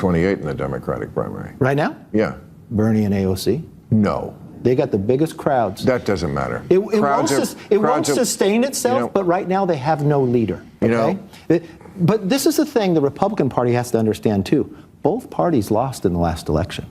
28 in the Democratic primary. Right now? Yeah. Bernie and AOC? No. They got the biggest crowds. That doesn't matter. It won't sustain itself, but right now they have no leader. Okay? But this is the thing the Republican Party has to understand, too. Both parties lost in the last election.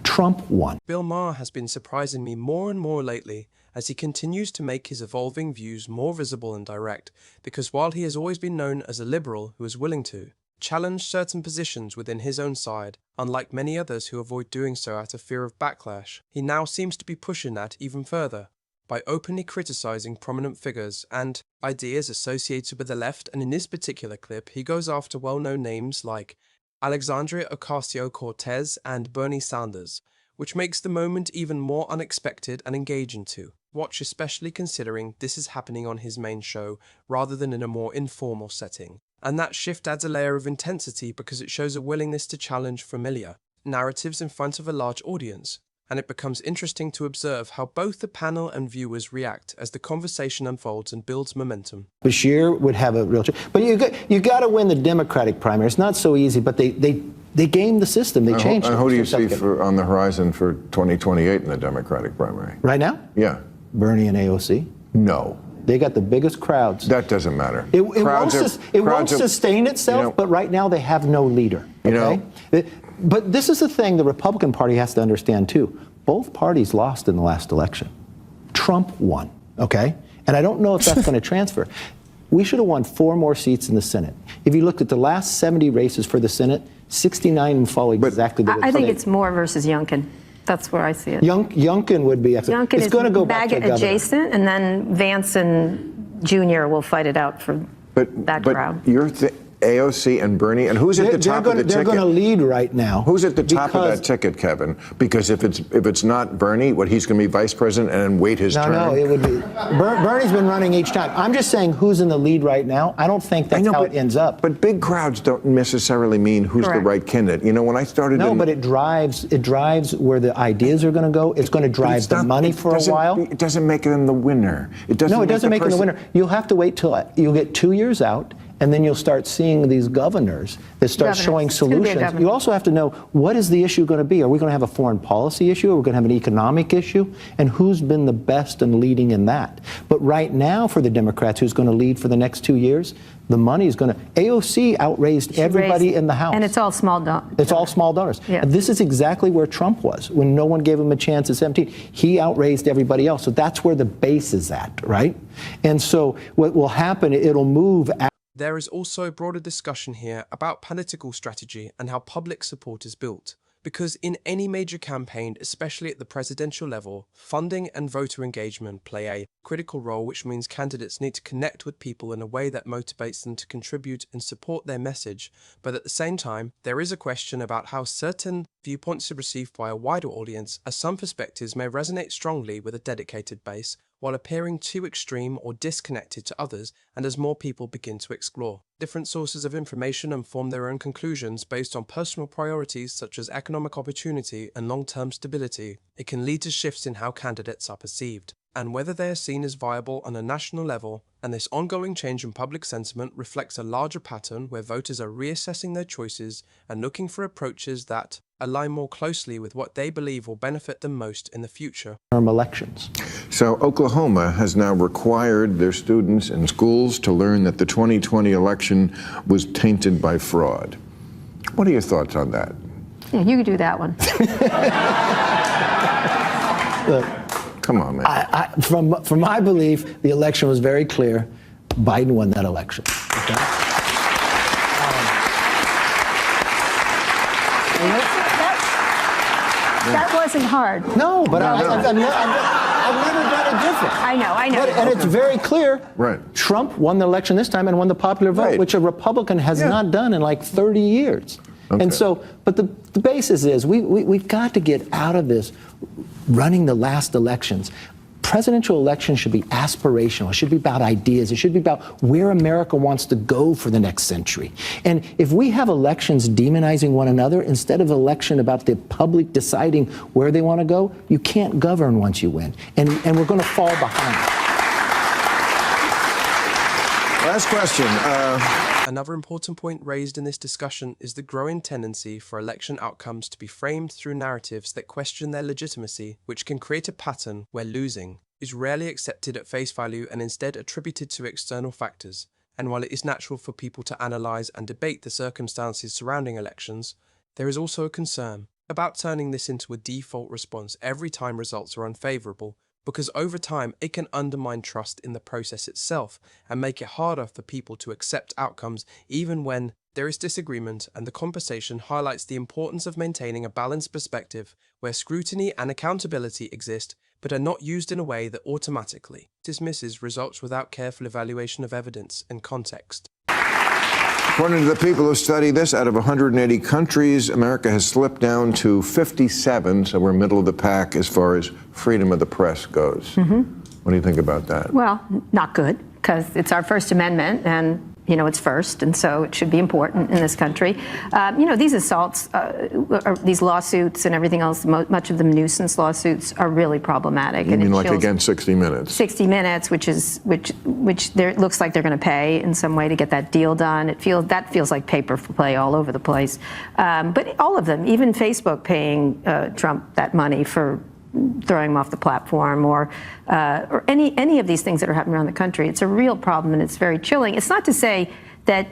Trump won. Bill Maher has been surprising me more and more lately as he continues to make his evolving views more visible and direct, because while he has always been known as a liberal who is willing to challenge certain positions within his own side, unlike many others who avoid doing so out of fear of backlash, he now seems to be pushing that even further by openly criticizing prominent figures and ideas associated with the left, and in this particular clip he goes after well-known names like Alexandria Ocasio-Cortez and Bernie Sanders, which makes the moment even more unexpected and engaging to watch, especially considering this is happening on his main show rather than in a more informal setting. And that shift adds a layer of intensity because it shows a willingness to challenge familiar narratives in front of a large audience, and it becomes interesting to observe how both the panel and viewers react as the conversation unfolds and builds momentum. Bashir would have a real chance. But you got to win the Democratic primary. It's not so easy, but they gamed the system. They changed it. And who do you see on the horizon for 2028 in the Democratic primary? Right now? Yeah. Bernie and AOC? No. They got the biggest crowds. That doesn't matter. It won't sustain itself, but right now they have no leader. Okay? But this is the thing the Republican Party has to understand, too. Both parties lost in the last election. Trump won, okay? And I don't know if that's going to transfer. We should have won 4 more seats in the Senate. If you looked at the last 70 races for the Senate, 69 follow exactly the way. I think it's Moore versus Youngkin. That's where I see it. Youngkin would be excellent. Youngkin it's going to go back to governor. adjacent, and then Vance and Jr. will fight it out for that crowd. But AOC and Bernie, and who's at the top of the ticket? They're going to lead right now. Who's at the top of that ticket, Kevin? Because if it's not Bernie, he's going to be vice president and then wait his turn? No, it would be. Bernie's been running each time. I'm just saying who's in the lead right now. I don't think that's how it ends up. But big crowds don't necessarily mean who's the right candidate. You know, when I started but it drives where the ideas are going to go. It's going to drive the money for a while. It doesn't make them the winner. It doesn't make them the winner. You'll have to wait till you'll get 2 years out, and then you'll start seeing these governors that start showing solutions. You also have to know, what is the issue going to be? Are we going to have a foreign policy issue? Are we going to have an economic issue? And who's been the best in leading in that? But right now for the Democrats, who's going to lead for the next 2 years, the money is going to... AOC outraised everybody in the House. And it's all small donors. It's all small donors. Yeah. This is exactly where Trump was when no one gave him a chance at 17. He outraised everybody else. So that's where the base is at, right? And so what will happen, it'll move... There is also a broader discussion here about political strategy and how public support is built. Because in any major campaign, especially at the presidential level, funding and voter engagement play a critical role, which means candidates need to connect with people in a way that motivates them to contribute and support their message. But at the same time, there is a question about how certain viewpoints are received by a wider audience, as some perspectives may resonate strongly with a dedicated base, while appearing too extreme or disconnected to others, and as more people begin to explore different sources of information and form their own conclusions based on personal priorities such as economic opportunity and long-term stability, it can lead to shifts in how candidates are perceived, and whether they are seen as viable on a national level. And this ongoing change in public sentiment reflects a larger pattern where voters are reassessing their choices and looking for approaches that align more closely with what they believe will benefit them most in the future. Elections. So Oklahoma has now required their students in schools to learn that the 2020 election was tainted by fraud. What are your thoughts on that? Yeah, you can do that one. Look, come on, man. From my belief, the election was very clear. Biden won that election. Okay? That wasn't hard. No, but I've never done it different. I know. And it's very clear. Right. Trump won the election this time and won the popular vote, which a Republican has not done in like 30 years. Okay. And so, but the basis is we've got to get out of this running the last elections. Presidential elections should be aspirational. It should be about ideas. It should be about where America wants to go for the next century. And if we have elections demonizing one another instead of election about the public deciding where they want to go, you can't govern once you win. And we're going to fall behind. Last question. Another important point raised in this discussion is the growing tendency for election outcomes to be framed through narratives that question their legitimacy, which can create a pattern where losing is rarely accepted at face value and instead attributed to external factors. And while it is natural for people to analyze and debate the circumstances surrounding elections, there is also a concern about turning this into a default response every time results are unfavorable, because over time it can undermine trust in the process itself and make it harder for people to accept outcomes even when there is disagreement, and the conversation highlights the importance of maintaining a balanced perspective where scrutiny and accountability exist but are not used in a way that automatically dismisses results without careful evaluation of evidence and context. According to the people who study this, out of 180 countries, America has slipped down to 57, so we're middle of the pack as far as freedom of the press goes. What do you think about that? Well, not good, because it's our First Amendment, and it's first, and so it should be important in this country. These assaults, these lawsuits and everything else, much of them nuisance lawsuits, are really problematic. You mean like against 60 Minutes? 60 Minutes, which it looks like they're going to pay in some way to get that deal done. That feels like paper play all over the place. But all of them, even Facebook paying Trump that money for throwing him off the platform, or any of these things that are happening around the country. It's a real problem, and it's very chilling. It's not to say that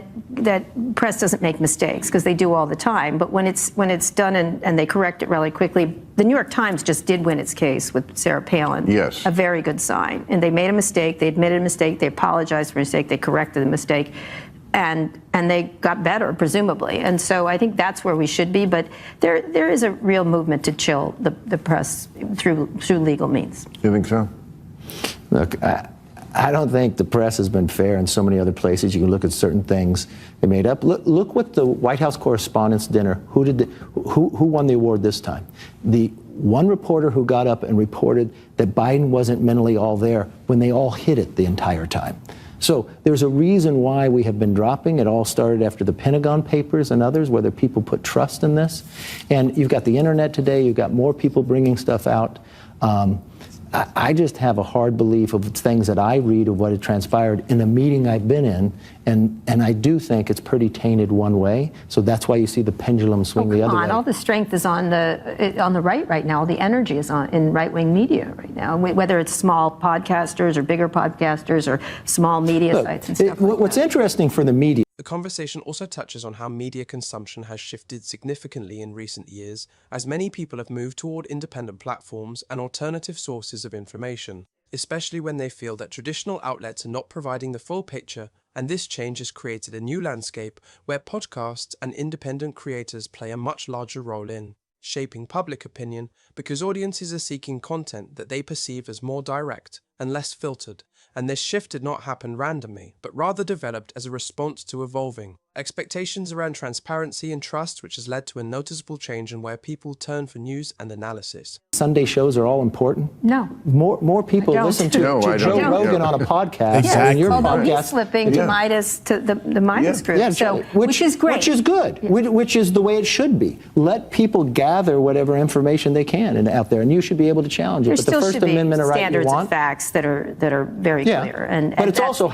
press doesn't make mistakes, because they do all the time. But when it's done and they correct it really quickly, the New York Times just did win its case with Sarah Palin. Yes, a very good sign. And they made a mistake. They admitted a mistake. They apologized for a mistake. They corrected the mistake. And they got better, presumably. And so I think that's where we should be. But there is a real movement to chill the press through legal means. You think so? Look, I don't think the press has been fair in so many other places. You can look at certain things they made up. Look what the White House Correspondents' Dinner, who won the award this time? The one reporter who got up and reported that Biden wasn't mentally all there when they all hid it the entire time. So there's a reason why we have been dropping. It all started after the Pentagon Papers and others, whether people put trust in this. And you've got the internet today. You've got more people bringing stuff out. I just have a hard belief of things that I read of what had transpired in a meeting I've been in, and I do think it's pretty tainted one way. So that's why you see the pendulum swing the other way. All the strength is on the right now. The energy is in right-wing media right now, whether it's small podcasters or bigger podcasters or small media sites and stuff like what's that. interesting for the media. The conversation also touches on how media consumption has shifted significantly in recent years, as many people have moved toward independent platforms and alternative sources of information, especially when they feel that traditional outlets are not providing the full picture, and this change has created a new landscape where podcasts and independent creators play a much larger role in shaping public opinion, because audiences are seeking content that they perceive as more direct and less filtered. And this shift did not happen randomly, but rather developed as a response to evolving expectations around transparency and trust, which has led to a noticeable change in where people turn for news and analysis. Sunday shows are all important. No. More people listen to Joe Rogan on a podcast. Exactly. And your Although podcast, he's slipping to Midas, to the Midas group, which is great. Which is good, which is the way it should be. Let people gather whatever information they can out there, and you should be able to challenge it. There but the First Amendment right standards you want. Of facts that are very clear. But it's also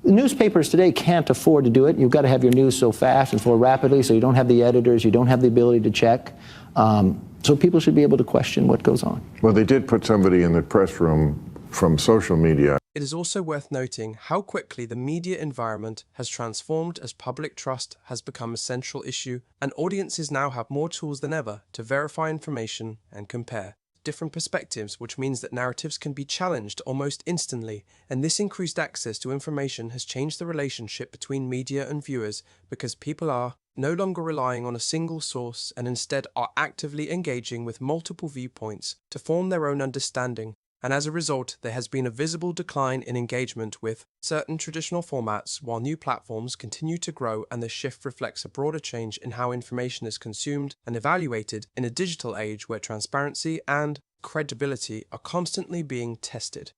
newspapers today can't afford to do it. You've got to have your news so fast and so rapidly, so you don't have the editors, you don't have the ability to check. So people should be able to question what goes on. Well, they did put somebody in the press room from social media. It is also worth noting how quickly the media environment has transformed as public trust has become a central issue, and audiences now have more tools than ever to verify information and compare different perspectives, which means that narratives can be challenged almost instantly, and this increased access to information has changed the relationship between media and viewers, because people are no longer relying on a single source and instead are actively engaging with multiple viewpoints to form their own understanding. And as a result, there has been a visible decline in engagement with certain traditional formats, while new platforms continue to grow, and this shift reflects a broader change in how information is consumed and evaluated in a digital age where transparency and credibility are constantly being tested.